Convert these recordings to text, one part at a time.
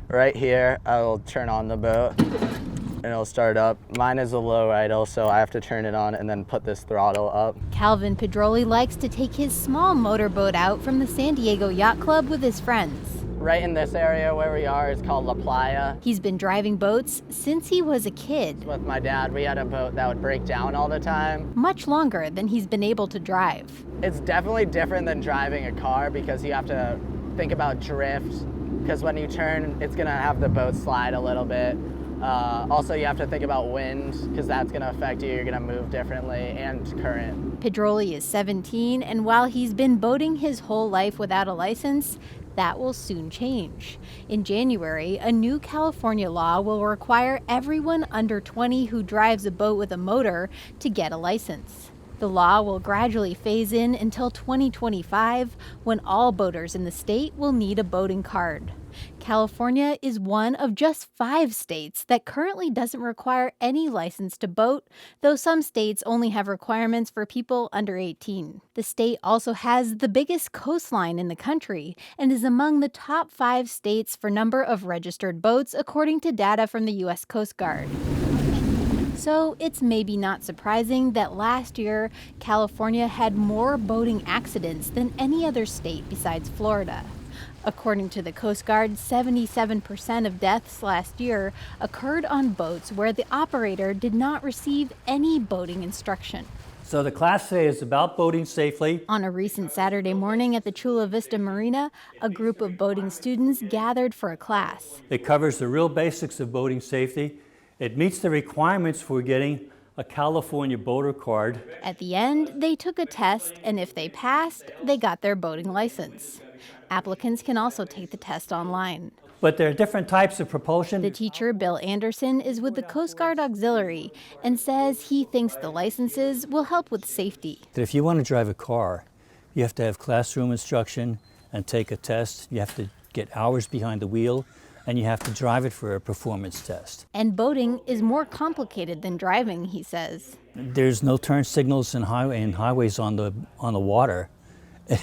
right here, I will turn on the boat and it'll start up. Mine is a low idle, so I have to turn it on and then put this throttle up. Calvin Pedroli likes to take his small motorboat out from the San Diego Yacht Club with his friends. Right in this area where we are is called La Playa. He's been driving boats since he was a kid. With my dad, we had a boat that would break down all the time. Much longer than he's been able to drive. It's definitely different than driving a car because you have to think about drift, because when you turn, it's gonna have the boat slide a little bit. Also, you have to think about wind, because that's gonna affect you. You're gonna move differently, and current. Pedroli is 17, and while he's been boating his whole life without a license, that will soon change. In January, a new California law will require everyone under 20 who drives a boat with a motor to get a license. The law will gradually phase in until 2025, when all boaters in the state will need a boating card. California is one of just 5 states that currently doesn't require any license to boat, though some states only have requirements for people under 18. The state also has the biggest coastline in the country and is among the top 5 states for number of registered boats, according to data from the U.S. Coast Guard. So it's maybe not surprising that last year, California had more boating accidents than any other state besides Florida. According to the Coast Guard, 77% of deaths last year occurred on boats where the operator did not receive any boating instruction. So the Class A is about boating safely. On a recent Saturday morning at the Chula Vista Marina, a group of boating students gathered for a class. It covers the real basics of boating safety. It meets the requirements for getting a California boater card. At the end, they took a test, and if they passed, they got their boating license. Applicants can also take the test online. But there are different types of propulsion. The teacher, Bill Anderson, is with the Coast Guard Auxiliary and says he thinks the licenses will help with safety. That if you want to drive a car, you have to have classroom instruction and take a test. You have to get hours behind the wheel, and you have to drive it for a performance test. And boating is more complicated than driving, he says. There's no turn signals in highways on the water,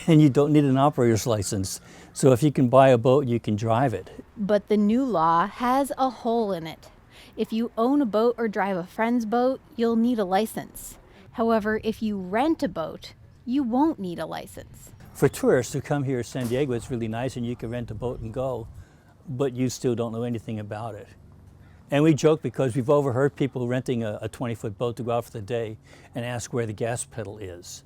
and you don't need an operator's license. So if you can buy a boat, you can drive it. But the new law has a hole in it. If you own a boat or drive a friend's boat, you'll need a license. However, if you rent a boat, you won't need a license. For tourists who come here to San Diego, it's really nice, and you can rent a boat and go, but you still don't know anything about it. And we joke because we've overheard people renting a 20-foot boat to go out for the day and ask where the gas pedal is.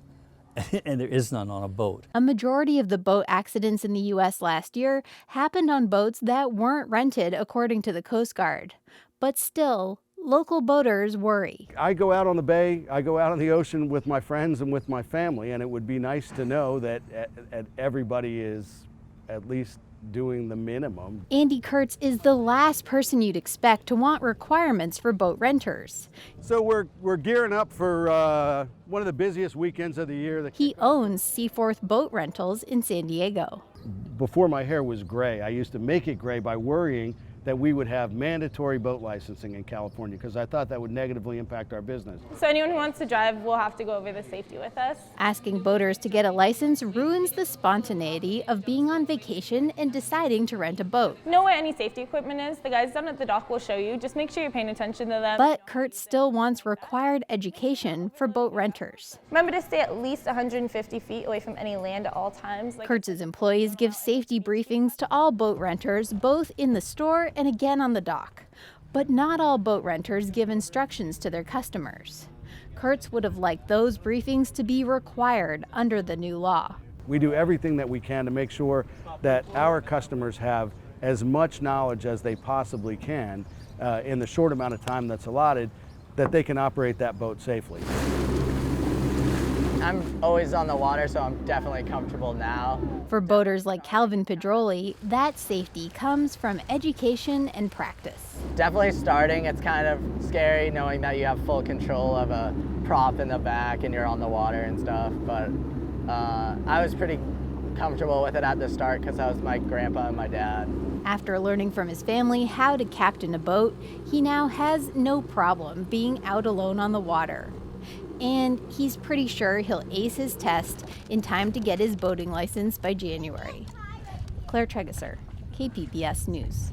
And there is none on a boat. A majority of the boat accidents in the U.S. last year happened on boats that weren't rented, according to the Coast Guard. But still, local boaters worry. I go out on the bay, I go out on the ocean with my friends and with my family, and it would be nice to know that everybody is at least doing the minimum. Andy Kurtz is the last person you'd expect to want requirements for boat renters. So we're gearing up for one of the busiest weekends of the year. He owns Seaforth Boat Rentals in San Diego. Before my hair was gray, I used to make it gray by worrying that we would have mandatory boat licensing in California, because I thought that would negatively impact our business. So anyone who wants to drive will have to go over the safety with us. Asking boaters to get a license ruins the spontaneity of being on vacation and deciding to rent a boat. Know what any safety equipment is. The guys down at the dock will show you. Just make sure you're paying attention to them. But Kurt still wants required education for boat renters. Remember to stay at least 150 feet away from any land at all times. Kurtz's employees give safety briefings to all boat renters, both in the store and again on the dock. But not all boat renters give instructions to their customers. Kurtz would have liked those briefings to be required under the new law. We do everything that we can to make sure that our customers have as much knowledge as they possibly can in the short amount of time that's allotted, that they can operate that boat safely. I'm always on the water, so I'm definitely comfortable now. For boaters like Calvin Pedroli, that safety comes from education and practice. Definitely starting, it's kind of scary knowing that you have full control of a prop in the back and you're on the water and stuff, but I was pretty comfortable with it at the start because I was my grandpa and my dad. After learning from his family how to captain a boat, he now has no problem being out alone on the water. And he's pretty sure he'll ace his test in time to get his boating license by January. Claire Tregesser, KPBS News.